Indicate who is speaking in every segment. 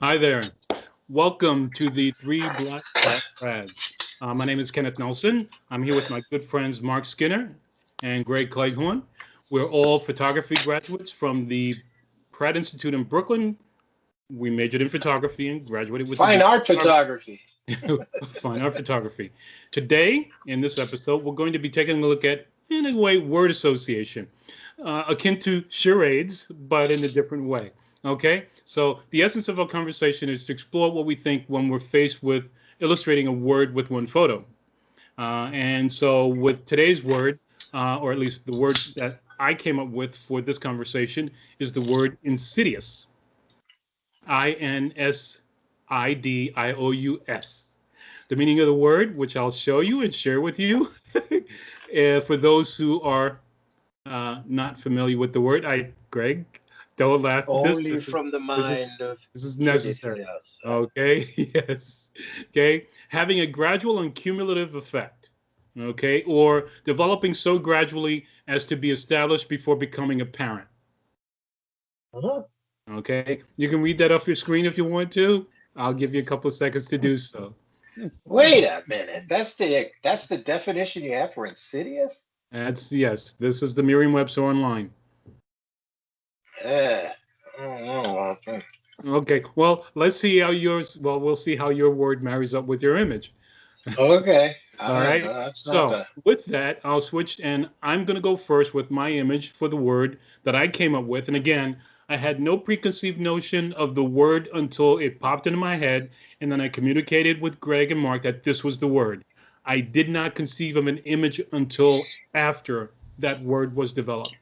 Speaker 1: Hi there. Welcome to the Three Black Brads. My name is Kenneth Nelson. I'm here with my good friends Mark Skinner and Greg Cleghorn. We're all photography graduates from the Pratt Institute in Brooklyn. We majored in photography and graduated with a
Speaker 2: Fine art photography.
Speaker 1: fine art photography. Today, in this episode, we're going to be taking a look at, in a way, word association, akin to charades, but in a different way. Okay, so the essence of our conversation is to explore what we think when we're faced with illustrating a word with one photo. And so, with today's word, or at least the word that I came up with for this conversation, is the word insidious. Insidious. The meaning of the word, which I'll show you and share with you, for those who are not familiar with the word, Greg, don't laugh at this.
Speaker 2: Only from the mind of
Speaker 1: This is
Speaker 2: Edith
Speaker 1: necessary.
Speaker 2: Nelson.
Speaker 1: Okay. Yes. Okay. Having a gradual and cumulative effect. Okay. Or developing so gradually as to be established before becoming apparent.
Speaker 2: Uh-huh.
Speaker 1: Okay. You can read that off your screen if you want to. I'll give you a couple of seconds to do so.
Speaker 2: Wait a minute. That's the definition you have for insidious?
Speaker 1: Yes. This is the Merriam-Webster online.
Speaker 2: I don't know.
Speaker 1: Okay. Well, let's see how yours. Well, we'll see how your word marries up with your image.
Speaker 2: Okay.
Speaker 1: All right.
Speaker 2: That's not
Speaker 1: So with that, I'll switch, and I'm going to go first with my image for the word that I came up with. And again, I had no preconceived notion of the word until it popped into my head, and then I communicated with Greg and Mark that this was the word. I did not conceive of an image until after that word was developed.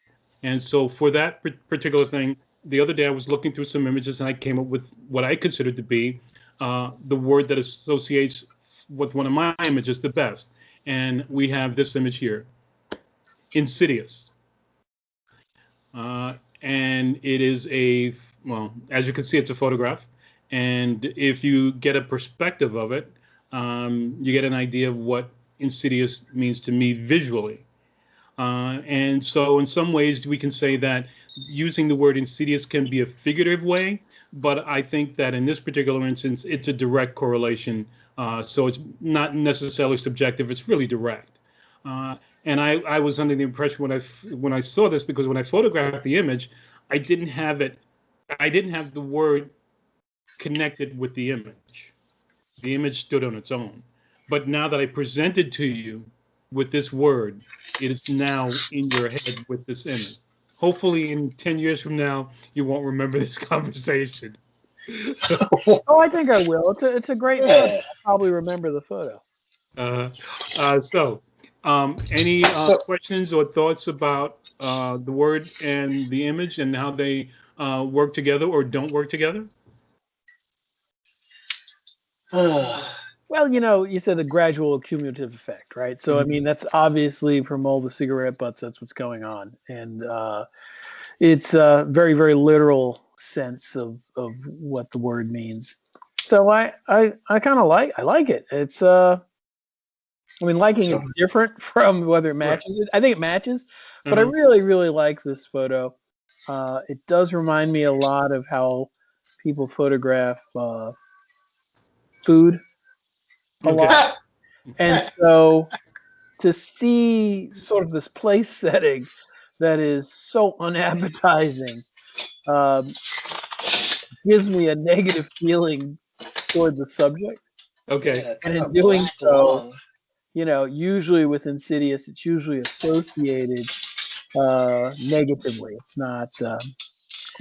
Speaker 1: And so for that particular thing, the other day I was looking through some images and I came up with what I considered to be the word that associates with one of my images the best. And we have this image here, Insidious. And it is well, as you can see, it's a photograph. And if you get a perspective of it, you get an idea of what insidious means to me visually. And so in some ways we can say that using the word insidious can be a figurative way, but I think that in this particular instance, it's a direct correlation. So it's not necessarily subjective, it's really direct. And I was under the impression when I saw this, because when I photographed the image, I didn't have the word connected with the image. The image stood on its own. But now that I presented to you with this word, it is now in your head with this image. Hopefully in 10 years from now, you won't remember this conversation.
Speaker 3: Oh, I think I will. It's a great photo. I'll probably remember the photo.
Speaker 1: Any questions or thoughts about the word and the image and how they work together or don't work together?
Speaker 3: Well, you said the gradual cumulative effect, right? So, I mean, that's obviously from all the cigarette butts, that's what's going on. And it's a very, very literal sense of what the word means. So I kind of like it. It's, I mean, liking it's different from whether it matches it. I think it matches, but I really, really like this photo. It does remind me a lot of how people photograph food a lot. And so to see sort of this place setting that is so unappetizing gives me a negative feeling toward the subject.
Speaker 1: Okay.
Speaker 3: And in doing so, usually with Insidious, it's usually associated negatively. It's not.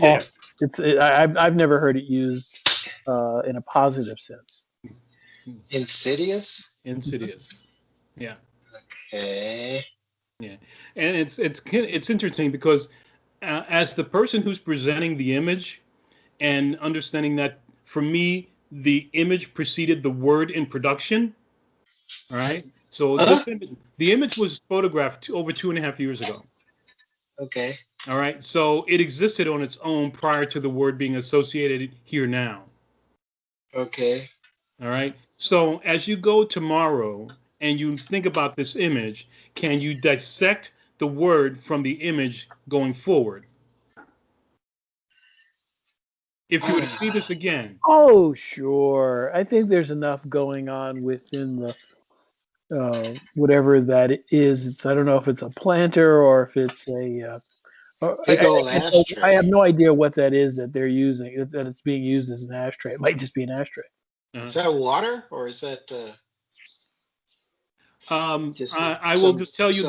Speaker 3: I've never heard it used in a positive sense.
Speaker 2: Insidious?
Speaker 1: Insidious. Yeah.
Speaker 2: Okay.
Speaker 1: Yeah, and it's interesting because as the person who's presenting the image and understanding that for me the image preceded the word in production. All right. So the image was photographed over 2.5 years ago.
Speaker 2: Okay.
Speaker 1: All right. So it existed on its own prior to the word being associated here now.
Speaker 2: Okay.
Speaker 1: All right. So as you go tomorrow and you think about this image, can you dissect the word from the image going forward? If you were to see this again,
Speaker 3: Oh, sure. I think there's enough going on within the whatever that is. It's I don't know if it's a planter or if it's a.
Speaker 2: Big old
Speaker 3: I have
Speaker 2: ashtray.
Speaker 3: no idea what that is that they're using. That it's being used as an ashtray. It might just be an ashtray.
Speaker 2: Is that water or is that just
Speaker 1: I will just tell you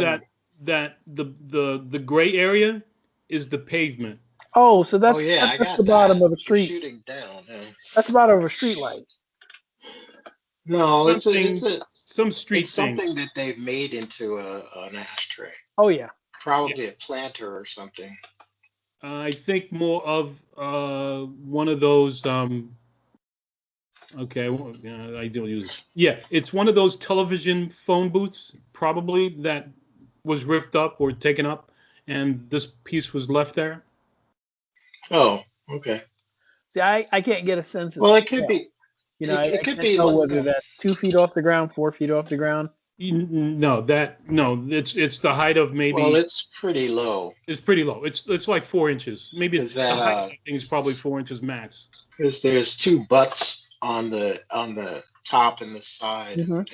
Speaker 1: that the gray area is the pavement.
Speaker 3: Oh, so
Speaker 2: Oh
Speaker 3: that's
Speaker 2: yeah,
Speaker 3: that's
Speaker 2: I
Speaker 3: just
Speaker 2: got
Speaker 3: the bottom
Speaker 2: that.
Speaker 3: of a
Speaker 2: Just
Speaker 3: street.
Speaker 2: shooting down. Yeah.
Speaker 3: That's the bottom of a street light.
Speaker 2: No,
Speaker 1: Some street
Speaker 2: it's
Speaker 1: thing.
Speaker 2: something that they've made into an ashtray.
Speaker 3: Oh yeah.
Speaker 2: Probably a planter or something.
Speaker 1: I think more of one of those. Okay, well, yeah, I don't use it. Yeah, it's one of those television phone booths, probably that was ripped up or taken up, and this piece was left there.
Speaker 2: Oh, okay.
Speaker 3: See, I can't get a sense of.
Speaker 2: Well, it could be.
Speaker 3: You know, I
Speaker 2: It could
Speaker 3: can't
Speaker 2: be
Speaker 3: tell
Speaker 2: like
Speaker 3: whether that's 2 feet off the ground, 4 feet off the ground.
Speaker 1: No, it's the height of maybe.
Speaker 2: Well, it's pretty low.
Speaker 1: It's pretty low. It's like 4 inches. Maybe
Speaker 2: Is
Speaker 1: the
Speaker 2: that
Speaker 1: height of that thing is probably 4 inches max.
Speaker 2: because there's two butts on the top and the side, and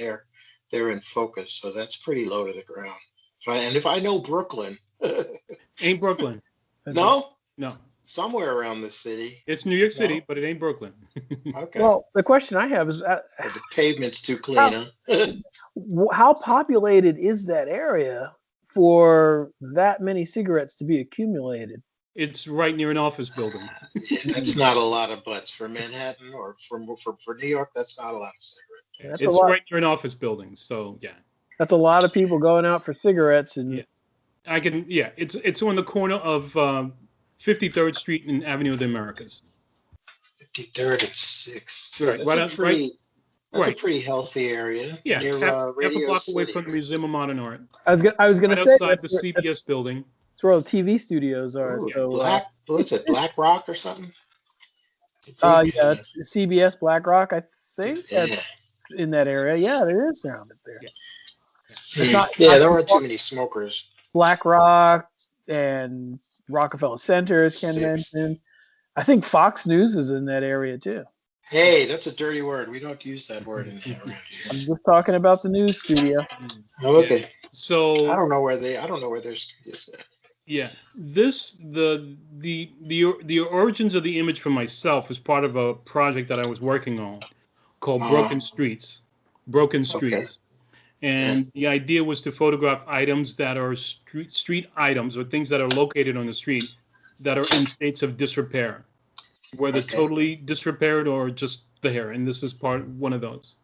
Speaker 2: they're in focus, so that's pretty low to the ground. And if I know Brooklyn,
Speaker 1: Ain't Brooklyn.
Speaker 2: no,
Speaker 1: No.
Speaker 2: somewhere around the city.
Speaker 1: It's New York City,
Speaker 2: No?
Speaker 1: but it ain't Brooklyn.
Speaker 2: Okay.
Speaker 3: Well, the question I have is,
Speaker 2: But the pavement's too clean, huh?
Speaker 3: how populated is that area for that many cigarettes to be accumulated?
Speaker 1: It's right near an office building.
Speaker 2: That's not a lot of butts for Manhattan or for New York. That's not a lot of cigarettes.
Speaker 1: It's right near an office building, so yeah.
Speaker 3: That's a lot of people going out for cigarettes, and
Speaker 1: It's on the corner of 53rd Street and Avenue of the Americas.
Speaker 2: 53rd and 6th.
Speaker 1: Right,
Speaker 2: That's a pretty healthy area.
Speaker 1: Yeah,
Speaker 2: near
Speaker 1: half a
Speaker 2: Radio
Speaker 1: block
Speaker 2: City.
Speaker 1: away from the Museum of Modern Art.
Speaker 3: I was going
Speaker 1: Right
Speaker 3: to say
Speaker 1: outside the CBS building.
Speaker 3: That's where all the TV studios are.
Speaker 2: Ooh,
Speaker 3: So,
Speaker 2: what's it, Black Rock or something?
Speaker 3: yeah, it's CBS Black Rock, I think.
Speaker 2: Yeah.
Speaker 3: That's in that area. Yeah, there is surrounded there.
Speaker 1: Yeah.
Speaker 2: There aren't too many smokers.
Speaker 3: Black Rock and Rockefeller Center, as Ken mentioned. I think Fox News is in that area too.
Speaker 2: Hey, that's a dirty word. We don't use that word in there around here.
Speaker 3: I'm just talking about the news studio.
Speaker 2: Okay.
Speaker 1: Yeah. So
Speaker 2: I don't know where their studio's at.
Speaker 1: Yeah, the origins of the image for myself is part of a project that I was working on called Broken Streets. And the idea was to photograph items that are street items or things that are located on the street that are in states of disrepair, whether totally disrepaired or just there. And this is one of those.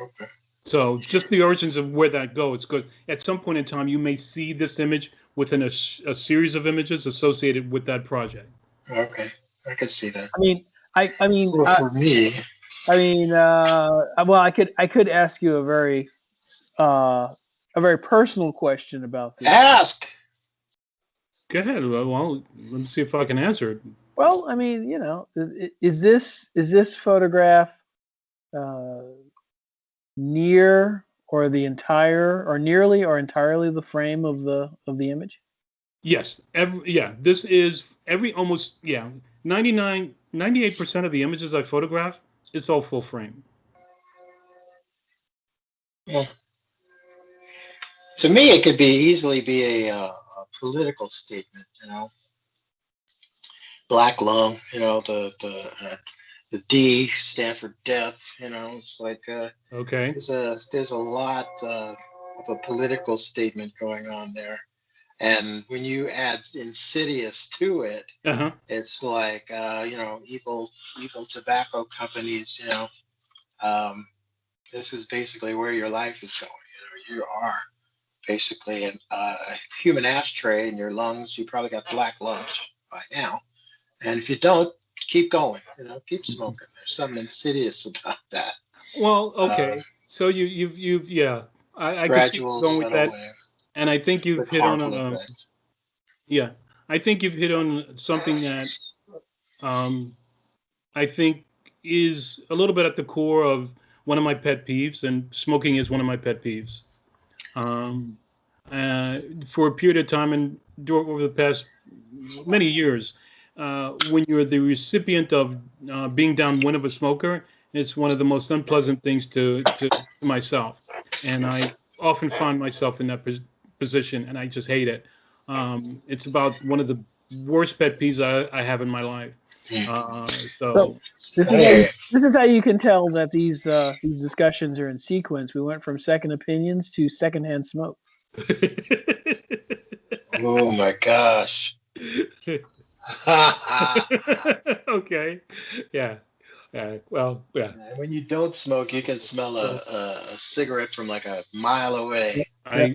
Speaker 2: Okay.
Speaker 1: So just the origins of where that goes, because at some point in time, you may see this image within a series of images associated with that project.
Speaker 2: Okay, I can see that.
Speaker 3: I mean,
Speaker 2: for me,
Speaker 3: well, I could ask you a very personal question about this.
Speaker 2: Ask.
Speaker 1: Go ahead. Well, let me see if I can answer it.
Speaker 3: Well, I mean, is this photograph near or the entire or nearly or entirely the frame of the image?
Speaker 1: Yes. This is 98% of the images I photograph, it's all full frame.
Speaker 2: Yeah. To me, it could easily be a political statement, Black lung, the D stand for death, it's like
Speaker 1: okay.
Speaker 2: There's a lot of a political statement going on there, and when you add Insidious to it, it's like evil tobacco companies, this is basically where your life is going. You are basically a human ashtray in your lungs. You probably got black lungs by now, and if you don't, keep going. Keep smoking. There's something insidious about that.
Speaker 1: Well, okay. So you've I can see going with that, and I think you've hit on I think you've hit on something that I think is a little bit at the core of one of my pet peeves, and smoking is one of my pet peeves. For a period of time and over the past many years, when you're the recipient of being downwind of a smoker, it's one of the most unpleasant things to myself, and I often find myself in that position, and I just hate it. It's about one of the worst pet peeves I have in my life.
Speaker 3: So
Speaker 1: So
Speaker 3: this
Speaker 2: I
Speaker 3: is how
Speaker 2: hear
Speaker 3: you,
Speaker 2: you.
Speaker 3: this is how you can tell that these discussions are in sequence. We went from second opinions to secondhand smoke.
Speaker 2: Oh my gosh.
Speaker 1: Okay, yeah, well, yeah.
Speaker 2: When you don't smoke, you can smell a cigarette from like a mile away.
Speaker 3: Yeah.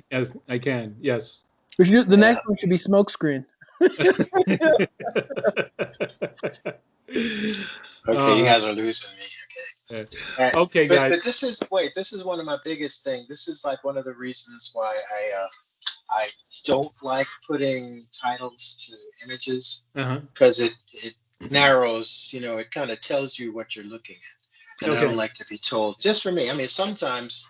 Speaker 1: I can, yes.
Speaker 3: The
Speaker 2: Yeah.
Speaker 3: next one should be smoke screen.
Speaker 2: Okay, you
Speaker 1: uh,
Speaker 2: guys are losing me.
Speaker 1: yeah.
Speaker 2: All right.
Speaker 1: Okay, guys.
Speaker 2: But this is one of my biggest things. This is like one of the reasons why I don't like putting titles to images
Speaker 1: Uh-huh.
Speaker 2: because it narrows, you know, it kind of tells you what you're looking at. And I don't
Speaker 1: Okay.
Speaker 2: like to be told. Just for me, I mean, sometimes,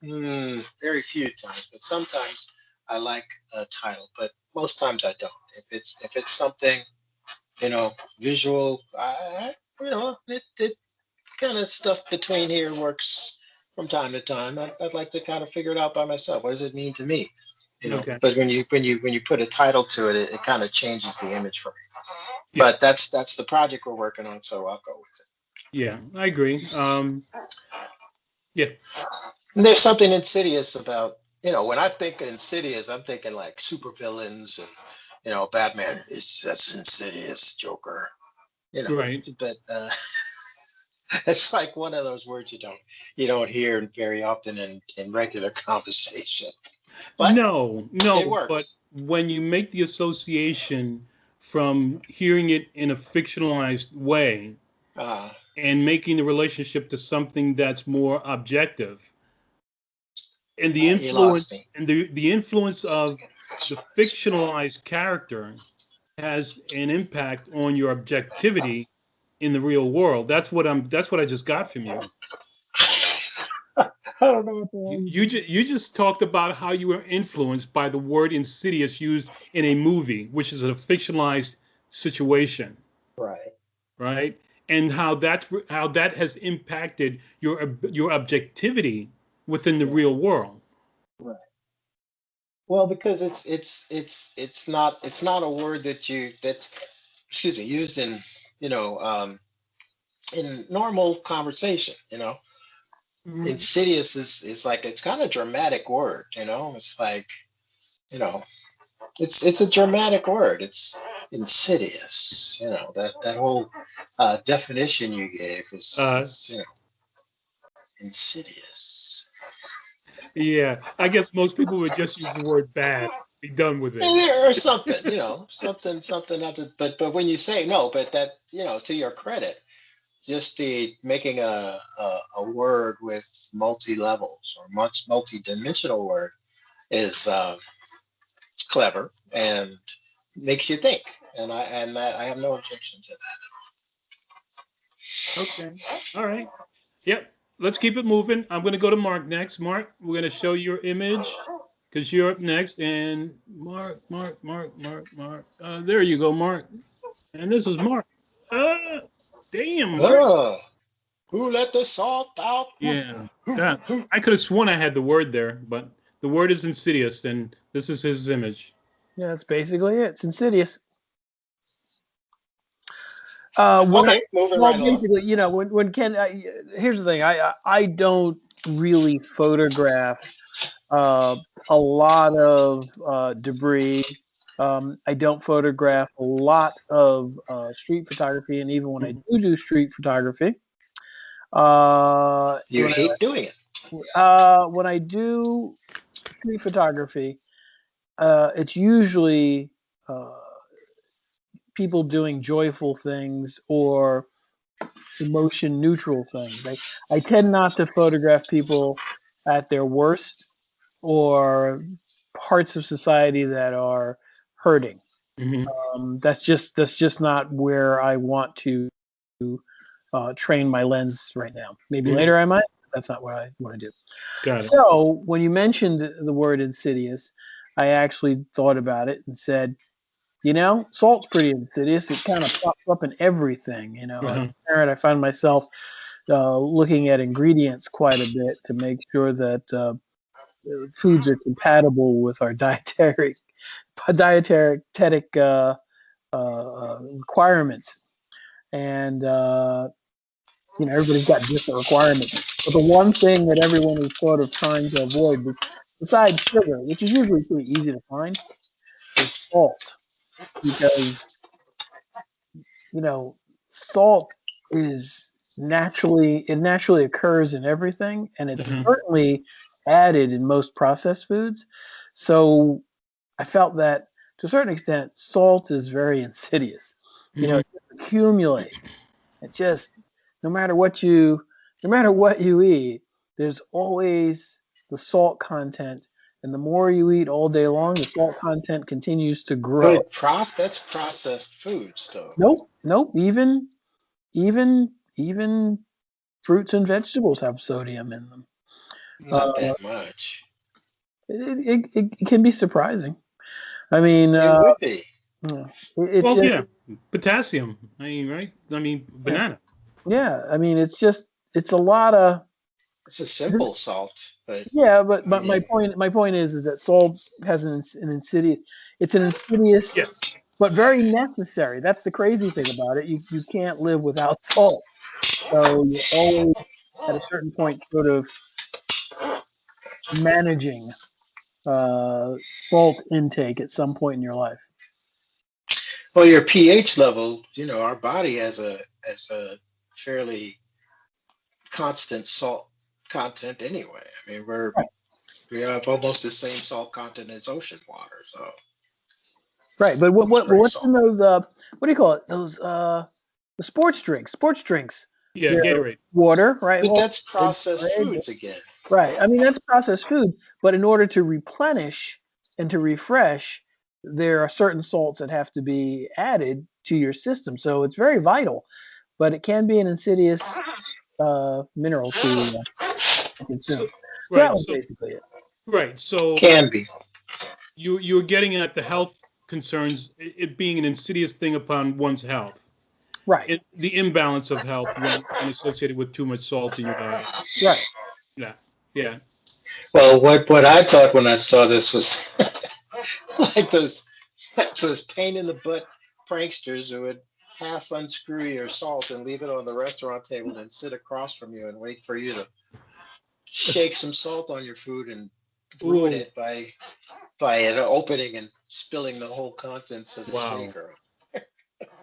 Speaker 2: very few times, but sometimes I like a title, but most times I don't. If it's something, you know, visual, you know, it kind of stuff between here works from time to time. I'd like to kind of figure it out by myself. What does it mean to me? You know,
Speaker 1: Okay.
Speaker 2: but when you put a title to it, it kind of changes the image for me.
Speaker 1: Yeah.
Speaker 2: But that's the project we're working on, so I'll go with
Speaker 1: Yeah, I agree. Yeah.
Speaker 2: it. And there's something insidious about, you know, when I think insidious, I'm thinking like supervillains and, you know, Batman. That's insidious, Joker. You know,
Speaker 1: Right.
Speaker 2: but it's like one of those words you don't hear very often in regular conversation. But it
Speaker 1: No, but
Speaker 2: works.
Speaker 1: when you make the association from hearing it in a fictionalized way
Speaker 2: Uh,
Speaker 1: and making the relationship to something that's more objective, and the
Speaker 2: you lost me.
Speaker 1: influence and the influence of the fictionalized character has an impact on your objectivity in the real world. That's what I just got from you.
Speaker 2: I don't know what the hell
Speaker 1: You just talked about how you were influenced by the word insidious used in a movie, which is a fictionalized situation,
Speaker 2: right.
Speaker 1: right? And how that has impacted your objectivity within the
Speaker 2: Right.
Speaker 1: real world.
Speaker 2: Right. Well, because it's not a word that's excuse me used you know in normal conversation. You know,
Speaker 1: Mm.
Speaker 2: insidious is like it's kind of dramatic word. You know, it's like you know it's a dramatic word. It's insidious. You know that whole definition you gave
Speaker 1: Uh,
Speaker 2: is you know insidious.
Speaker 1: yeah, I guess most people would just use the word bad, be done with it.
Speaker 2: Or something, you know, something not to, but when you say no, but that, you know, to your credit, just the making a word with multi levels or much multi-dimensional word is clever and makes you think. And I have no objection to
Speaker 1: Okay. All right. Yep. Let's keep it moving. I'm going to go to Mark next. Mark, we're going to show your image because you're up next. And Mark. There you go, Mark. And this is Mark. Uh, Damn,
Speaker 2: that.
Speaker 1: Mark.
Speaker 2: Oh, who let the salt out?
Speaker 1: Yeah. God, I could have sworn I had the word there, but the word is insidious, and this is his image.
Speaker 3: Yeah, that's basically it. It's insidious. When I
Speaker 2: Okay, moving
Speaker 3: well,
Speaker 2: right along.
Speaker 3: basically, you know, when Ken, here's the thing. I don't really photograph a lot of debris. I don't photograph a lot of street photography, and even when I
Speaker 1: Mhm.
Speaker 3: do street photography,
Speaker 2: You hate doing it.
Speaker 3: when I do street photography, it's usually uh, people doing joyful things or emotion neutral things. I tend not to photograph people at their worst or parts of society that are hurting.
Speaker 1: Mhm.
Speaker 3: That's just not where I want to train my lens right now. Maybe
Speaker 1: Mhm.
Speaker 3: later I might. That's not what I want to do.
Speaker 1: Got it.
Speaker 3: So when you mentioned the word insidious, I actually thought about it and said, salt's pretty insidious. It kind of pops up in everything. As
Speaker 1: Uh-huh.
Speaker 3: a parent, I find myself looking at ingredients quite a bit to make sure that foods are compatible with our dietetic requirements. And everybody's got different requirements. But the one thing that everyone is sort of trying to avoid, besides sugar, which is usually pretty easy to find, is salt. Because, salt is naturally occurs in everything, and it's
Speaker 1: Uh-huh.
Speaker 3: certainly added in most processed foods. So I felt that to a certain extent, salt is very insidious.
Speaker 1: Mhm.
Speaker 3: It just accumulates. It just no matter what you eat, there's always the salt content, and the more you eat all day long, the salt content continues to grow.
Speaker 2: That's processed foods, though.
Speaker 3: Nope, nope. Even fruits and vegetables have sodium in them.
Speaker 2: Not
Speaker 3: Uh,
Speaker 2: that much.
Speaker 3: it can be surprising. I mean,
Speaker 2: It would be.
Speaker 3: it's
Speaker 1: Well,
Speaker 3: just
Speaker 1: yeah, potassium. I mean, right? I mean,
Speaker 3: yeah,
Speaker 1: banana.
Speaker 3: yeah. I mean, it's a lot of
Speaker 2: It's a simple salt, but
Speaker 3: yeah. But
Speaker 2: I
Speaker 3: my
Speaker 2: mean,
Speaker 3: point is that salt has an insidious. It's an insidious,
Speaker 1: Yes.
Speaker 3: but very necessary. That's the crazy thing about it. You can't live without salt. So you're always at a certain point sort of managing salt intake at some point in your life.
Speaker 2: well, your pH level. Our body has a fairly constant salt content anyway. I mean,
Speaker 3: Right.
Speaker 2: we have almost the same salt content as ocean water, so
Speaker 3: Right. But
Speaker 2: it's very
Speaker 3: what's in
Speaker 2: salty.
Speaker 3: those what do you call it? Those the sports drinks. Sports drinks.
Speaker 1: Yeah,
Speaker 3: They're
Speaker 1: Gatorade.
Speaker 3: water, right?
Speaker 2: But
Speaker 3: Well,
Speaker 2: that's processed foods again.
Speaker 3: right. I mean that's processed food, but in order to replenish and to refresh, there are certain salts that have to be added to your system. So it's very vital, but it can be an insidious mineral to consume. So that
Speaker 1: Right.
Speaker 3: was
Speaker 1: So
Speaker 3: basically it.
Speaker 1: right. So
Speaker 2: Can be.
Speaker 1: you're getting at the health concerns, it being an insidious thing upon one's health.
Speaker 3: Right.
Speaker 1: The imbalance of health when associated with too much salt in your diet.
Speaker 3: Right.
Speaker 1: Yeah. Yeah.
Speaker 2: Well, what I thought when I saw this was like those pain in the butt pranksters who would half unscrew your salt and leave it on the restaurant table and sit across from you and wait for you to shake some salt on your food and ruin
Speaker 1: Ooh.
Speaker 2: it by an opening and spilling the whole contents of the
Speaker 1: Wow.
Speaker 2: shaker.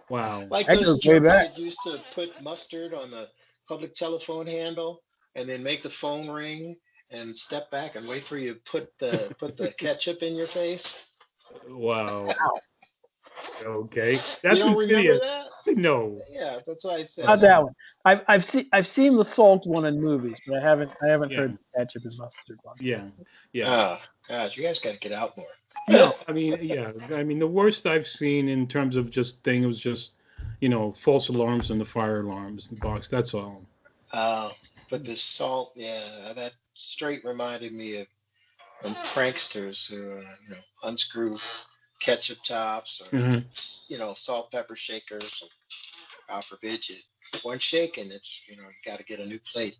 Speaker 1: Wow.
Speaker 2: Like
Speaker 3: That
Speaker 2: those
Speaker 3: goes way
Speaker 2: jerks
Speaker 3: back.
Speaker 2: that used to put mustard on the public telephone handle and then make the phone ring and step back and wait for you to put the ketchup in your face.
Speaker 1: Wow. Okay.
Speaker 2: You
Speaker 1: That's
Speaker 2: don't remember
Speaker 1: insidious.
Speaker 2: that?
Speaker 1: No.
Speaker 2: Yeah, that's what I
Speaker 3: Not
Speaker 2: said.
Speaker 3: that one. I've seen the salt one in movies, but I haven't
Speaker 1: Yeah.
Speaker 3: heard the ketchup and mustard one.
Speaker 1: Yeah. Yeah.
Speaker 2: Oh gosh, you guys got to get out more.
Speaker 1: No, I mean, yeah. I mean, the worst I've seen in terms of just thing was just, false alarms and the fire alarms in the box. That's all.
Speaker 2: uh, but the salt, yeah, that straight reminded me of pranksters who, unscrew ketchup tops or,
Speaker 1: Mhm.
Speaker 2: salt pepper shakers. And God forbid you one shake and it's, you got to get a new plate.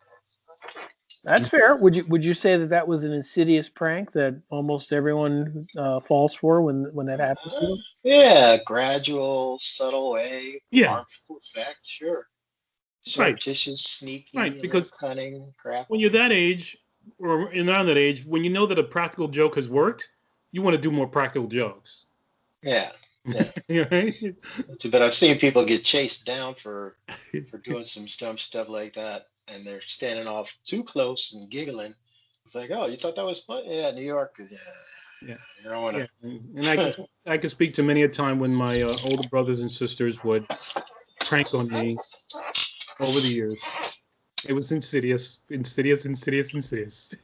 Speaker 3: That's fair. Would you say that was an insidious prank that almost everyone falls for when that happens to them?
Speaker 2: Yeah, gradual, subtle way,
Speaker 1: Yeah.
Speaker 2: harmful effect, sure.
Speaker 1: Right.
Speaker 2: Surreptitious, sneaky,
Speaker 1: Right.
Speaker 2: a little
Speaker 1: Because
Speaker 2: cunning,
Speaker 1: when
Speaker 2: crafty.
Speaker 1: you're that age, or in around that age, when you know that a practical joke has worked, you want to do more practical jokes.
Speaker 2: Yeah, yeah.
Speaker 1: Right?
Speaker 2: But I've seen people get chased down for doing some dumb stuff like that, and they're standing off too close and giggling. It's like, oh, you thought that was fun? Yeah, New York. Yeah,
Speaker 1: Yeah.
Speaker 2: you don't want
Speaker 1: Yeah. And
Speaker 2: to.
Speaker 1: I could speak to many a time when my older brothers and sisters would prank on me over the years. It was insidious, insidious, insidious, insidious.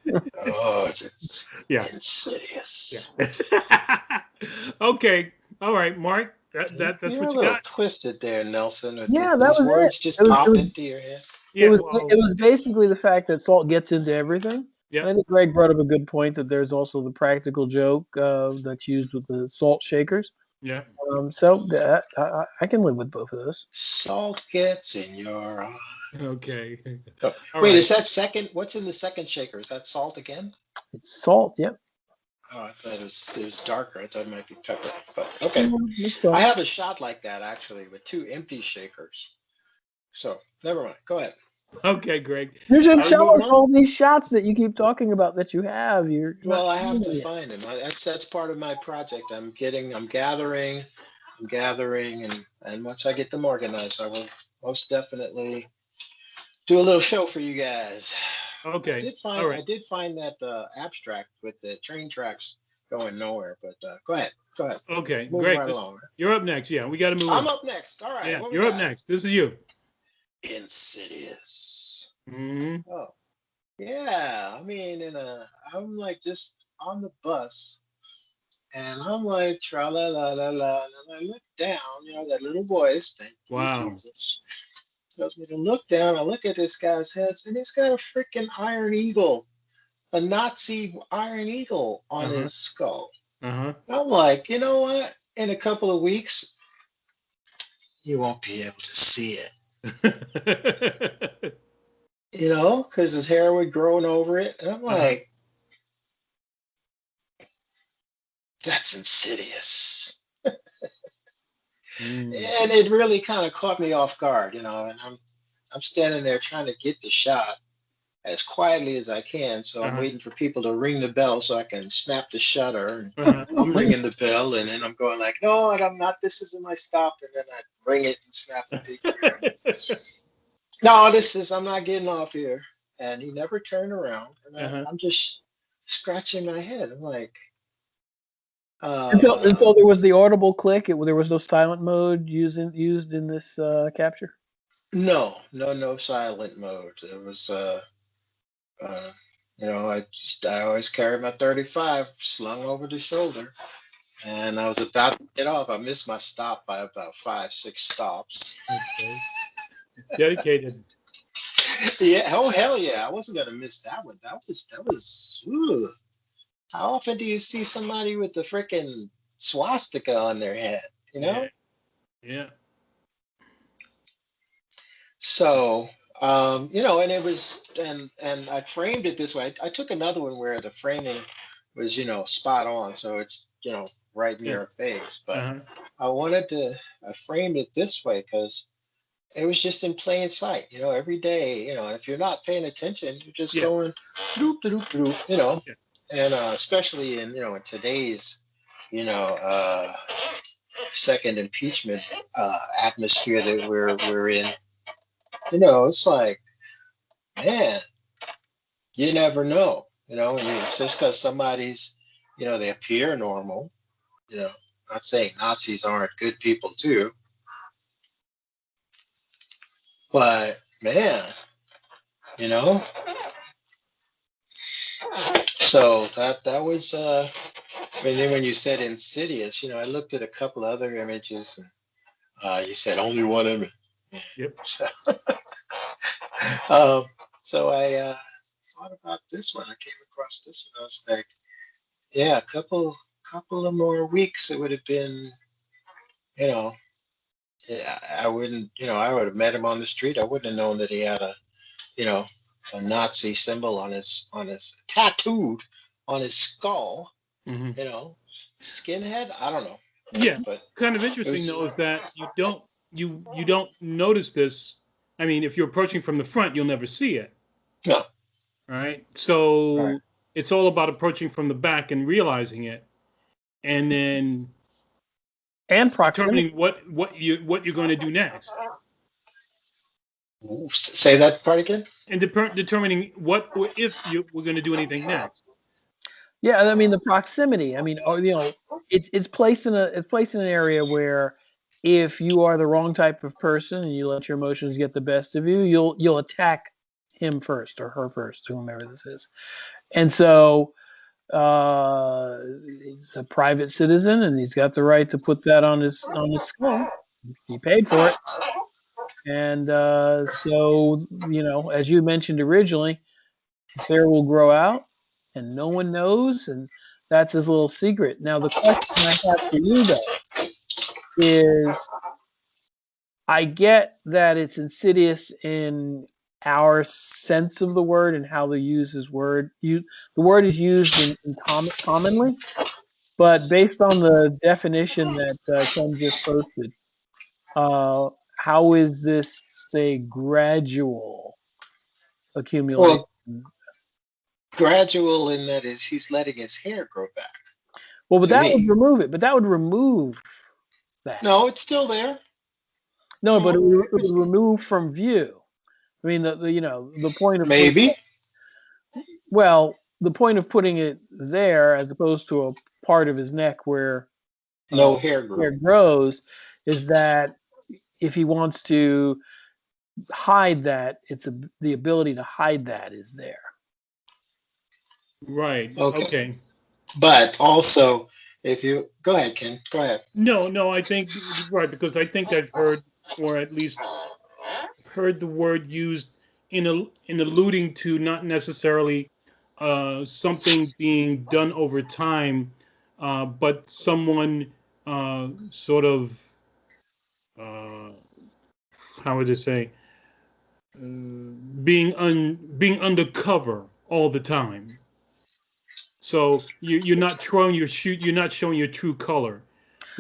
Speaker 2: Oh, it's
Speaker 1: Yeah. Yeah.
Speaker 2: insidious.
Speaker 1: Okay. All right, Mark. That's
Speaker 2: You're a
Speaker 1: what you
Speaker 2: little
Speaker 1: got.
Speaker 2: twisted there, Nelson. Did
Speaker 3: Yeah, that
Speaker 2: these
Speaker 3: was it.
Speaker 2: words just
Speaker 3: It was it
Speaker 2: pop
Speaker 3: was
Speaker 2: into your head?
Speaker 3: it
Speaker 1: Yeah.
Speaker 3: was it
Speaker 1: Well.
Speaker 3: was basically the fact that salt gets into everything.
Speaker 1: Yeah.
Speaker 3: I think Greg brought up a good point that there's also the practical joke that's used with the salt shakers.
Speaker 1: Yeah.
Speaker 3: So that I can live with both of those.
Speaker 2: Salt gets in your eye.
Speaker 1: Okay.
Speaker 2: Oh,
Speaker 1: All
Speaker 2: wait,
Speaker 1: right.
Speaker 2: is that second? What's in the second shaker? Is that salt again?
Speaker 3: It's salt. Yep.
Speaker 2: Oh, I thought it was darker. I thought it might be pepper. But okay.
Speaker 3: It's salt.
Speaker 2: I have a shot like that actually with two empty shakers. So never mind. Go ahead.
Speaker 1: Okay, Greg.
Speaker 3: You should
Speaker 1: Are we
Speaker 3: show
Speaker 1: moving
Speaker 3: us
Speaker 1: on?
Speaker 3: all these shots that you keep talking about that you have. You're not
Speaker 2: Well, I have
Speaker 3: showing
Speaker 2: to
Speaker 3: them yet.
Speaker 2: find them. That's part of my project. I'm gathering, and once I get them organized, I will most definitely do a little show for you guys.
Speaker 1: Okay. All
Speaker 2: I
Speaker 1: right.
Speaker 2: did find that abstract with the train tracks going nowhere. But go ahead.
Speaker 1: Okay.
Speaker 2: Moving
Speaker 1: Great.
Speaker 2: right along.
Speaker 1: You're up next. Yeah, we got to move
Speaker 2: I'm
Speaker 1: on.
Speaker 2: up next. All right.
Speaker 1: Yeah,
Speaker 2: What we
Speaker 1: you're up
Speaker 2: got?
Speaker 1: next. This is you.
Speaker 2: Insidious.
Speaker 1: Hmm.
Speaker 2: Oh, yeah. I mean, I'm like just on the bus, and I'm like, tra la la la la, and I look down. That little voice. Thank you,
Speaker 1: Wow.
Speaker 2: Jesus. Tells me to look down. I look at this guy's head, and he's got a freaking iron eagle, a Nazi iron eagle on
Speaker 1: Uh-huh.
Speaker 2: his skull.
Speaker 1: Uh-huh.
Speaker 2: I'm like, you know what? In a couple of weeks, you won't be able to see it. Because his hair would grow over it. And I'm like, that's Insidious.
Speaker 1: Mm.
Speaker 2: And it really kind of caught me off guard, and I'm standing there trying to get the shot as quietly as I can. So I'm
Speaker 1: Uh-huh.
Speaker 2: waiting for people to ring the bell so I can snap the shutter. And
Speaker 1: Uh-huh.
Speaker 2: I'm ringing the bell, and then I'm going like, no, I'm not. This isn't my stop. And then I ring it and snap the picture. No, I'm not getting off here. And he never turned around. And
Speaker 1: Uh-huh.
Speaker 2: I'm just scratching my head. I'm like,
Speaker 3: And so there was the audible click. There was no silent mode used in this capture.
Speaker 2: no silent mode. It was, uh, I always carry my 35 slung over the shoulder. And I was about to get off. I missed my stop by about 5-6 stops.
Speaker 1: Okay. Dedicated.
Speaker 2: Yeah. Oh hell yeah! I wasn't gonna miss that one. That was. Ooh. How often do you see somebody with the freaking swastika on their head? You know.
Speaker 1: Yeah.
Speaker 2: So, and it was, and I framed it this way. I took another one where the framing was, spot on, so it's, right in
Speaker 1: Yeah.
Speaker 2: your face. But
Speaker 1: Uh-huh.
Speaker 2: I framed it this way because it was just in plain sight. Every day. If you're not paying attention, you're just
Speaker 1: Yeah.
Speaker 2: going doop doop doop.
Speaker 1: Yeah.
Speaker 2: And especially in in today's, second impeachment atmosphere that we're in. It's like, man, you never know. Just because somebody's, they appear normal. Not saying Nazis aren't good people too, but man, you know. So that was. When you said Insidious, I looked at a couple other images, and you said only one image.
Speaker 1: Yep.
Speaker 2: So, um, so I thought about this one. I came across this, and I was like, yeah, a couple of more weeks, it would have been, you know, yeah, I wouldn't, I would have met him on the street. I wouldn't have known that he had you know, a Nazi symbol on his tattooed on his skull.
Speaker 1: Mm-hmm.
Speaker 2: Skinhead. I don't know.
Speaker 1: Yeah.
Speaker 2: But
Speaker 1: Kind of
Speaker 2: it
Speaker 1: interesting
Speaker 2: was,
Speaker 1: though is that you don't notice this. I mean, if you're approaching from the front, you'll never see it.
Speaker 2: no.
Speaker 1: Right. So
Speaker 2: Right.
Speaker 1: it's all about approaching from the back and realizing it, and then
Speaker 3: And proximity.
Speaker 1: determining what you're going to do next,
Speaker 2: Say that part again.
Speaker 1: and determining what or if we're going to do anything next.
Speaker 3: Yeah, I mean the proximity. I mean, it's placed in an area where if you are the wrong type of person and you let your emotions get the best of you, you'll attack him first or her first, whomever this is. And so he's a private citizen and he's got the right to put that on his skull. He paid for it. And so, as you mentioned originally, his hair will grow out and no one knows. And that's his little secret. Now, the question I have for you, though, is I get that it's insidious in our sense of the word and how they use this word. The word is used commonly, but based on the definition that Ken just posted, how is this a gradual accumulation?
Speaker 2: Well, gradual in that is he's letting his hair grow back.
Speaker 3: Well, but
Speaker 2: to
Speaker 3: that
Speaker 2: me.
Speaker 3: would remove it. But that would remove that.
Speaker 2: No, it's still there.
Speaker 3: No, but it would remove from view. I mean, the point of
Speaker 2: Maybe.
Speaker 3: the point of putting it there as opposed to a part of his neck where
Speaker 2: No hair
Speaker 3: hair
Speaker 2: growth.
Speaker 3: grows is that if he wants to hide that, the ability to hide that is there.
Speaker 1: Right.
Speaker 2: Okay.
Speaker 1: Okay.
Speaker 2: But also, if you go ahead, Ken, go ahead.
Speaker 1: No, I think right, because I think I've heard, or at least heard the word used in alluding to not necessarily something being done over time, but someone sort of uh, how would I say being undercover all the time. So you're not showing you're not showing your true color.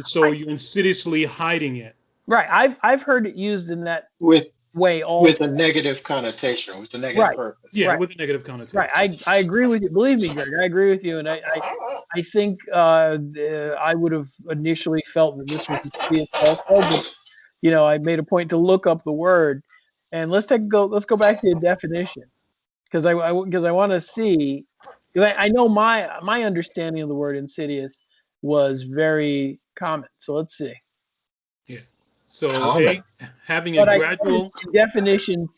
Speaker 1: So you're insidiously hiding it.
Speaker 3: Right. I've heard it used in that
Speaker 2: With
Speaker 3: way
Speaker 2: with a negative connotation, with a negative
Speaker 3: right.
Speaker 2: purpose.
Speaker 1: Yeah,
Speaker 3: Right.
Speaker 1: with a negative connotation.
Speaker 3: Right. I agree with you. Believe me, Greg, I agree with you. And I think I would have initially felt that this was insidious also, but I made a point to look up the word, and let's go back to the definition because I want to see because I know my understanding of the word insidious was very common. So let's see.
Speaker 1: Yeah. So
Speaker 2: Common.
Speaker 1: having a
Speaker 3: But
Speaker 1: gradual
Speaker 3: definition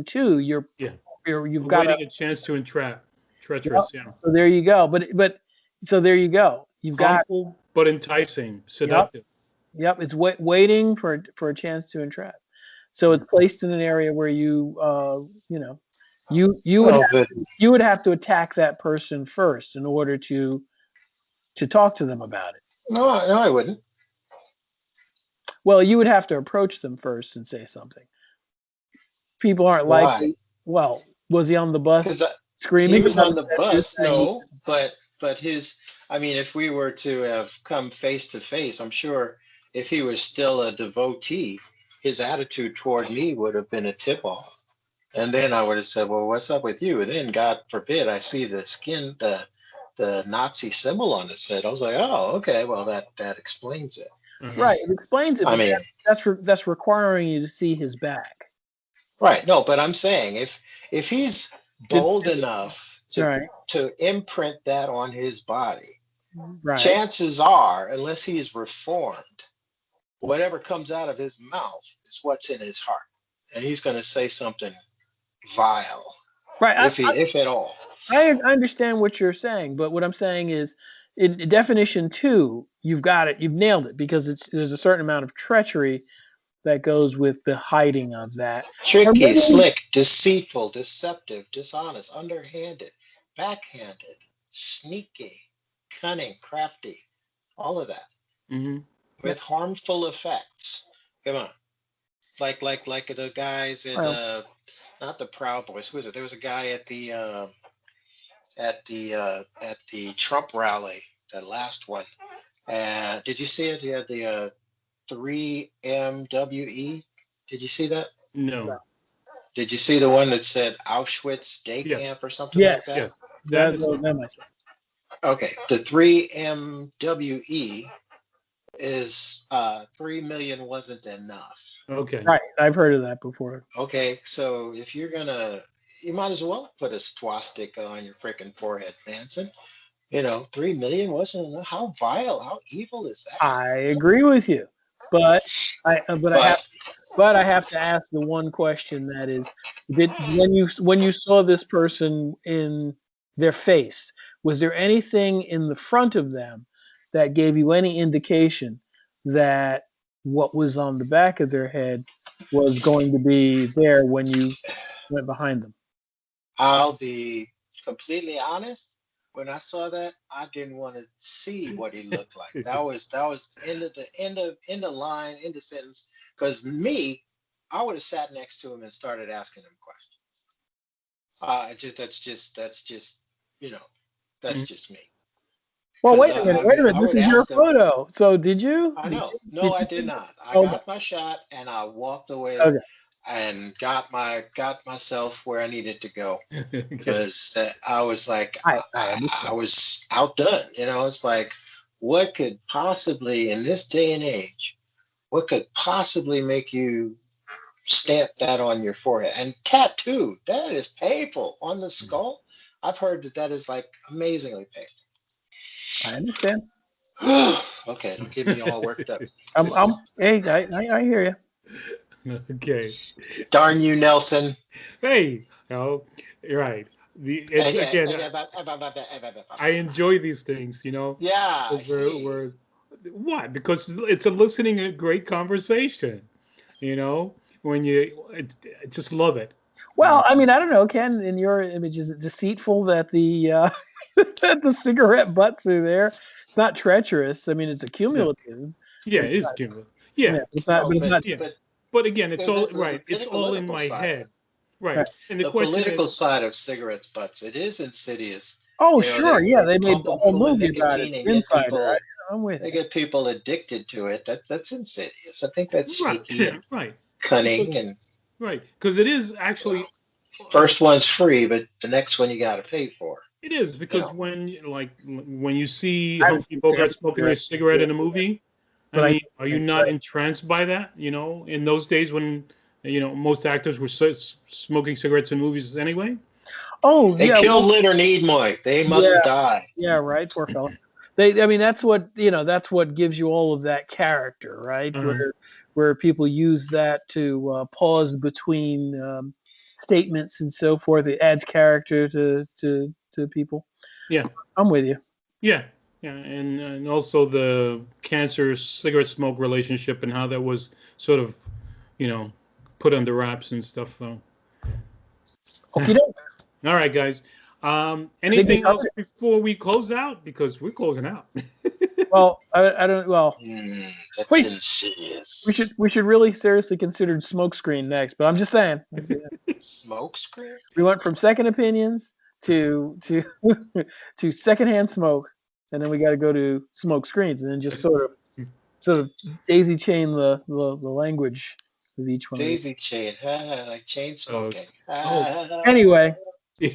Speaker 3: two, you've got to.
Speaker 1: awaiting a chance to entrap, treacherous, yeah.
Speaker 3: So there you go. But so there you go. You've got
Speaker 1: Harmful but enticing,
Speaker 3: yep.
Speaker 1: seductive.
Speaker 3: Yep, it's waiting for a chance to entrap. So it's placed in an area where you you would have to attack that person first in order to talk to them about it.
Speaker 2: No, I wouldn't.
Speaker 3: Well, you would have to approach them first and say something. People aren't
Speaker 2: Why?
Speaker 3: likely. Well, was he on the bus
Speaker 2: Because
Speaker 3: screaming?
Speaker 2: he was
Speaker 3: about
Speaker 2: on the
Speaker 3: it?
Speaker 2: bus. No, but his. I mean, if we were to have come face to face, I'm sure if he was still a devotee, his attitude toward me would have been a tip off. And then I would have said, "Well, what's up with you?" And then, God forbid, I see the Nazi symbol on his head. I was like, "Oh, okay. Well, that explains it."
Speaker 3: Right, it explains it.
Speaker 2: I
Speaker 3: But
Speaker 2: mean,
Speaker 3: that's requiring you to see his back.
Speaker 2: right? No, but I'm saying if he's bold enough
Speaker 3: Right.
Speaker 2: to imprint that on his body,
Speaker 3: Right.
Speaker 2: chances are, unless he's reformed, whatever comes out of his mouth is what's in his heart, and he's going to say something vile,
Speaker 3: right.
Speaker 2: if at all.
Speaker 3: I understand what you're saying, but what I'm saying is, in definition two, you've got it, you've nailed it, because there's a certain amount of treachery that goes with the hiding of that.
Speaker 2: Tricky, slick, deceitful, deceptive, dishonest, underhanded, backhanded, sneaky, cunning, crafty, all of that.
Speaker 1: Mm-hmm.
Speaker 2: With harmful effects. Come on. Like the guys in not the Proud Boys. Who is it? There was a guy at the Trump rally, that last one. Did you see it? He had the 3MWE. Did you see that?
Speaker 1: No.
Speaker 2: Did you see the one that said Auschwitz Day Camp or something like that?
Speaker 1: Yes.
Speaker 2: Okay. The 3MWE is 3 million wasn't enough.
Speaker 1: Okay.
Speaker 3: Right. I've heard of that before.
Speaker 2: Okay. So if you're you might as well put a swastika on your freaking forehead, Manson. 3 million wasn't enough. How vile, how evil is that?
Speaker 3: I agree with you, but I have to ask the one question, that is, when you saw this person in their face, was there anything in the front of them that gave you any indication that what was on the back of their head was going to be there when you went behind them?
Speaker 2: I'll be completely honest. when I saw that, I didn't want to see what he looked like. That was end of line, end of sentence. Because me, I would have sat next to him and started asking him questions. That's just that's
Speaker 1: Mhm.
Speaker 2: just me.
Speaker 3: Well,
Speaker 2: Because
Speaker 3: wait a minute, wait a minute.
Speaker 2: I
Speaker 3: This
Speaker 2: would
Speaker 3: is your
Speaker 2: ask him.
Speaker 3: photo. So did you?
Speaker 2: I
Speaker 3: Did
Speaker 2: know.
Speaker 3: you?
Speaker 2: No,
Speaker 3: Did
Speaker 2: I did
Speaker 3: you?
Speaker 2: not. I
Speaker 3: Okay.
Speaker 2: got my shot and I walked away
Speaker 3: Okay.
Speaker 2: and got myself where I needed to go
Speaker 1: Okay.
Speaker 2: because I was like
Speaker 3: I
Speaker 2: I
Speaker 3: understand.
Speaker 2: was outdone. It's like what could possibly in this day and age, what could possibly make you stamp that on your forehead and tattoo? That is painful on the skull. I've heard that is like amazingly
Speaker 3: I understand.
Speaker 2: painful. Okay, don't get me all worked up.
Speaker 3: Hey, I hear you.
Speaker 1: Okay.
Speaker 2: Darn you, Nelson.
Speaker 1: Hey, no, right. It's again. I enjoy these things,
Speaker 2: Yeah, I
Speaker 1: because
Speaker 2: see.
Speaker 1: we're what? Because it's eliciting a great conversation. You know, when I just love it.
Speaker 3: Well, I mean, I don't know, Ken. In your image, is it deceitful that that the cigarette butts are there? It's not treacherous. I mean, it's
Speaker 1: No,
Speaker 3: accumulative,
Speaker 1: yeah,
Speaker 3: but
Speaker 1: it
Speaker 3: it's
Speaker 1: is
Speaker 3: not.
Speaker 1: cumulative.
Speaker 3: Yeah,
Speaker 1: Yeah,
Speaker 3: it's not.
Speaker 2: No,
Speaker 3: But it's not.
Speaker 1: yeah.
Speaker 2: but
Speaker 1: But again, it's all
Speaker 2: there's
Speaker 1: right. It's
Speaker 2: the
Speaker 1: all in
Speaker 2: political
Speaker 1: my
Speaker 2: side of it.
Speaker 1: head. Right.
Speaker 3: Right.
Speaker 1: And the
Speaker 2: The
Speaker 1: question is,
Speaker 2: political side of cigarettes butts. It is insidious.
Speaker 3: Oh, sure. Yeah,
Speaker 2: They
Speaker 3: they made
Speaker 2: pump
Speaker 3: the
Speaker 2: them
Speaker 3: whole
Speaker 2: full of
Speaker 3: movie about it.
Speaker 2: nicotine and get
Speaker 3: Insider.
Speaker 2: people
Speaker 3: I'm with
Speaker 2: they
Speaker 3: you.
Speaker 2: get people addicted to it. That's insidious. I think that's
Speaker 1: right,
Speaker 2: sneaky and
Speaker 1: right.
Speaker 2: cunning
Speaker 1: Because
Speaker 2: and
Speaker 1: right, because it is
Speaker 2: you know,
Speaker 1: actually
Speaker 2: first one's free, but the next one you got to pay for.
Speaker 1: it is
Speaker 2: You
Speaker 1: because
Speaker 2: know.
Speaker 1: when you see
Speaker 3: I haven't
Speaker 1: Humphrey
Speaker 3: seen
Speaker 1: Bogart
Speaker 3: samples
Speaker 1: smoking a
Speaker 3: yet,
Speaker 1: cigarette in a movie, I
Speaker 3: but I
Speaker 1: mean,
Speaker 3: know
Speaker 1: are you
Speaker 3: things,
Speaker 1: not
Speaker 3: right.
Speaker 1: entranced by that? In those days when most actors were smoking cigarettes in movies anyway.
Speaker 3: Oh,
Speaker 2: They
Speaker 3: yeah.
Speaker 2: killed
Speaker 3: Well,
Speaker 2: Leonard Nimoy. They must
Speaker 3: yeah.
Speaker 2: die.
Speaker 3: Yeah, right. Poor fella. I mean, that's what gives you all of that character, right?
Speaker 1: Uh,
Speaker 3: Where people use that to pause between statements and so forth. It adds character to people.
Speaker 1: yeah,
Speaker 3: I'm with you.
Speaker 1: yeah, yeah, and also the cancer cigarette smoke relationship and how that was sort of you know put under wraps and stuff. So.
Speaker 3: Okay, doke.
Speaker 1: All right, guys.
Speaker 3: I think we
Speaker 1: Anything else
Speaker 3: covered it.
Speaker 1: before we close out? Because we're closing out.
Speaker 3: Well, I don't. Well,
Speaker 2: That's
Speaker 3: wait.
Speaker 2: insidious.
Speaker 3: We should really seriously consider smokescreen next. But I'm just saying.
Speaker 2: Smoke screen?
Speaker 3: We went from second opinions to to secondhand smoke, and then we got to go to smoke screens, and then just sort of daisy chain the language of each one of these.
Speaker 2: Daisy chain, like chain
Speaker 1: uh,
Speaker 2: smoking.
Speaker 1: oh.
Speaker 3: Anyway, no,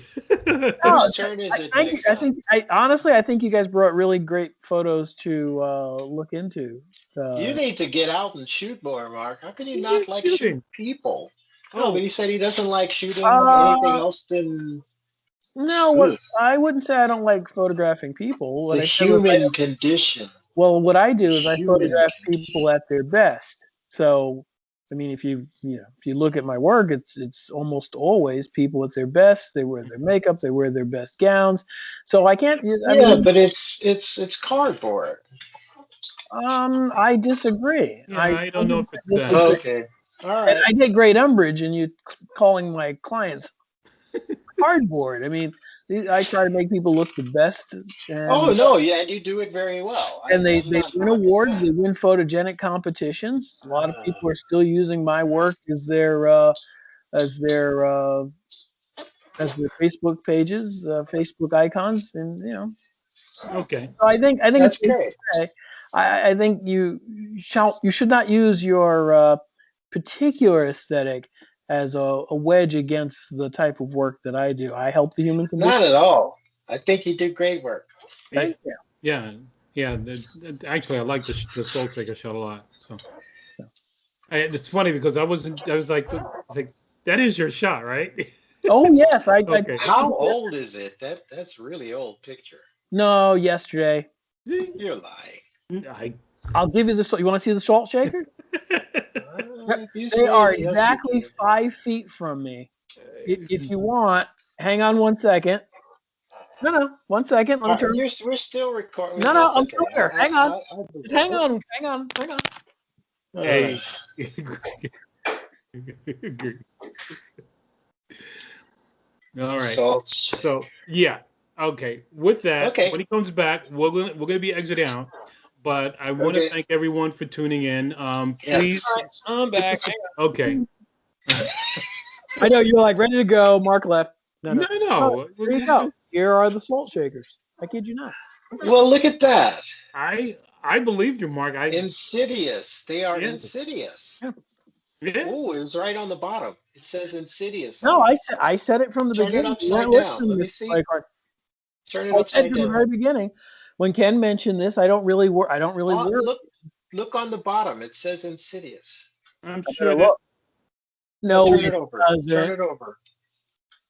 Speaker 2: Whose turn is it
Speaker 3: thank you.
Speaker 2: next time?
Speaker 3: I think you guys brought really great photos to look into.
Speaker 2: You
Speaker 3: Uh,
Speaker 2: need to get out and shoot more, Mark. How can you
Speaker 1: He
Speaker 2: not
Speaker 1: is
Speaker 2: like shoot
Speaker 1: shooting.
Speaker 2: people? No, but
Speaker 1: Oh,
Speaker 2: he said he doesn't like shooting anything
Speaker 3: uh,
Speaker 2: else than
Speaker 3: no, I wouldn't say I don't like photographing people.
Speaker 2: the
Speaker 3: What I said was
Speaker 2: human condition.
Speaker 3: what I
Speaker 2: The
Speaker 3: do is I
Speaker 2: human
Speaker 3: photograph
Speaker 2: condition.
Speaker 3: people at their best. So, I mean, if you look at my work, it's almost always people at their best. They wear their makeup, they wear their best gowns. So I can't. I
Speaker 2: Yeah,
Speaker 3: mean,
Speaker 2: but it's cardboard.
Speaker 3: I disagree.
Speaker 1: yeah. I don't know if it's
Speaker 3: I
Speaker 1: that.
Speaker 3: disagree,
Speaker 2: Okay. All
Speaker 3: and
Speaker 2: right.
Speaker 3: I take great umbrage in you calling my clients cardboard. I mean, I try to make people look the best,
Speaker 2: Oh
Speaker 3: and
Speaker 2: no, yeah, and you do it very well. I'm
Speaker 3: they
Speaker 2: not
Speaker 3: win
Speaker 2: knocking
Speaker 3: awards,
Speaker 2: that.
Speaker 3: they win photogenic competitions. A lot of
Speaker 2: Uh,
Speaker 3: people are still using my work as their uh, as their Facebook pages, Facebook icons, and
Speaker 1: Okay.
Speaker 3: So I think it's
Speaker 2: that's
Speaker 3: safe
Speaker 2: great.
Speaker 3: to say, I think you should not use your particular aesthetic as a wedge against the type of work that I do. I help the human condition.
Speaker 2: Not at all. I think you did great work.
Speaker 1: Yeah.
Speaker 3: Thank you.
Speaker 1: Yeah. Yeah. Actually, I like the Soul Shaker shot a lot. So it's funny because I was like, it's like that is your shot, right?
Speaker 3: Oh yes, I
Speaker 1: Okay.
Speaker 2: How old is it? That's really old picture.
Speaker 3: no yesterday.
Speaker 2: You're lying.
Speaker 1: I.
Speaker 3: I'll give you the. You want to see the salt shaker? Yep.
Speaker 2: If you
Speaker 3: They
Speaker 2: say
Speaker 3: are
Speaker 2: it, yes, you
Speaker 3: exactly
Speaker 2: do.
Speaker 3: 5 feet from me. If you want, hang on 1 second. No, 1 second. Let me turn.
Speaker 2: We're still recording.
Speaker 3: No,
Speaker 2: That's
Speaker 3: I'm
Speaker 2: okay.
Speaker 3: still here. Hang on.
Speaker 2: I
Speaker 3: Just
Speaker 2: believe
Speaker 3: hang
Speaker 2: it.
Speaker 3: on. Hang on.
Speaker 1: Hey.
Speaker 2: Uh,
Speaker 1: All right.
Speaker 2: salt
Speaker 1: So
Speaker 2: shake.
Speaker 1: yeah. Okay. With that,
Speaker 2: Okay.
Speaker 1: when he comes back, we're gonna be exiting out. But I want to
Speaker 2: Okay.
Speaker 1: thank everyone for tuning in. Please.
Speaker 2: Yes.
Speaker 3: I'm
Speaker 2: Hit the
Speaker 3: back.
Speaker 2: sub-
Speaker 1: Okay.
Speaker 3: I know you're like ready to go. Mark left. No,
Speaker 1: No,
Speaker 3: no. Oh,
Speaker 1: no.
Speaker 3: here you go. Here are the salt shakers. I kid you not.
Speaker 2: Well, look at that.
Speaker 1: I believed you, Mark.
Speaker 2: Insidious. They are
Speaker 1: Yeah,
Speaker 2: insidious.
Speaker 3: Yeah.
Speaker 1: yeah.
Speaker 2: Oh, it was right on the bottom. It says insidious
Speaker 3: No,
Speaker 2: on it.
Speaker 3: I said it from the
Speaker 2: Turn it
Speaker 3: beginning. You weren't
Speaker 2: upside down.
Speaker 3: listening,
Speaker 2: Let me
Speaker 3: Mr.
Speaker 2: see.
Speaker 3: Clay.
Speaker 2: Turn it
Speaker 3: I said
Speaker 2: upside
Speaker 3: from the
Speaker 2: down.
Speaker 3: very beginning when Ken mentioned this. I don't really work. I don't really
Speaker 2: Oh,
Speaker 3: work.
Speaker 2: look on the bottom. It says insidious.
Speaker 1: I'm
Speaker 3: I
Speaker 1: sure
Speaker 3: better
Speaker 1: there's.
Speaker 3: look.
Speaker 2: No,
Speaker 3: No,
Speaker 2: turn
Speaker 3: it
Speaker 2: it over. Turn
Speaker 3: doesn't.
Speaker 2: it over.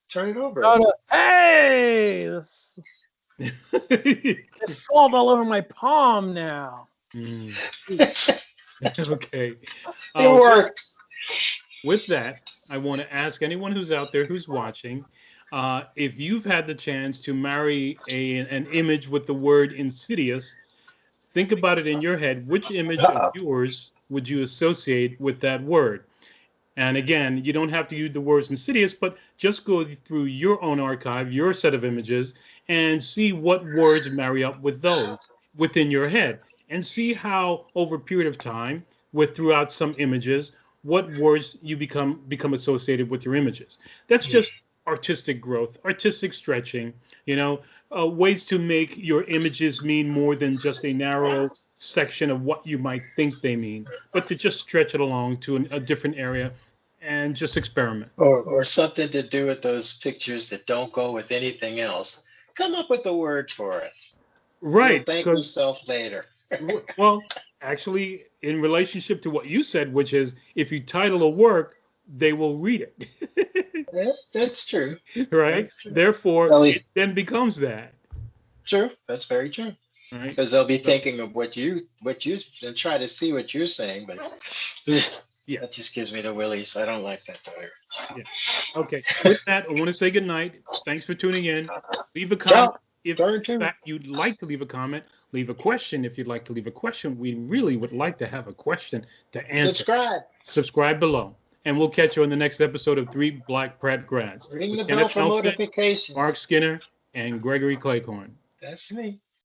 Speaker 2: Turn it over.
Speaker 3: No, no. Hey, there's salt all over my palm now.
Speaker 1: Mm,
Speaker 3: Ooh.
Speaker 1: okay.
Speaker 2: It
Speaker 1: Uh, with,
Speaker 2: worked.
Speaker 1: with that, I want to ask anyone who's out there who's watching, if you've had the chance to marry an image with the word insidious, think about it in your head. Which image of
Speaker 2: Uh-oh.
Speaker 1: yours would you associate with that word? And again, you don't have to use the words insidious, but just go through your own archive, your set of images, and see what words marry up with those within your head. And see how over a period of time, with throughout some images, what words you become associated with your images. That's just artistic growth, artistic stretching, ways to make your images mean more than just a narrow section of what you might think they mean, but to just stretch it along to a different area and just experiment.
Speaker 2: Or something to do with those pictures that don't go with anything else. Come up with a word for it. You'll
Speaker 1: Right,
Speaker 2: thank
Speaker 1: because
Speaker 2: yourself later.
Speaker 1: well, actually, in relationship to what you said, which is if you title a work, they will read it.
Speaker 2: Yeah, that's true.
Speaker 1: Right?
Speaker 2: That's true.
Speaker 1: Therefore,
Speaker 2: Ellie,
Speaker 1: it then becomes that.
Speaker 2: true. That's very true.
Speaker 1: Right?
Speaker 2: Because they'll be
Speaker 1: So,
Speaker 2: thinking of what you and try to see what you're saying, but
Speaker 1: yeah,
Speaker 2: that just gives me the willies. I don't like that better.
Speaker 1: yeah. Okay. With that, I want to say goodnight. Thanks for tuning in. Leave a comment
Speaker 2: Ciao.
Speaker 1: if
Speaker 2: Turn two.
Speaker 1: that you'd like to leave a comment. Leave a question if you'd like to leave a question. We really would like to have a question to answer.
Speaker 2: Subscribe.
Speaker 1: Subscribe below. And we'll catch you on the next episode of Three Black Pratt Grads
Speaker 2: Ring
Speaker 1: with
Speaker 2: the bell
Speaker 1: Kenneth
Speaker 2: for
Speaker 1: Nelson,
Speaker 2: notifications.
Speaker 1: Mark Skinner, and Gregory Claycorn.
Speaker 2: That's me.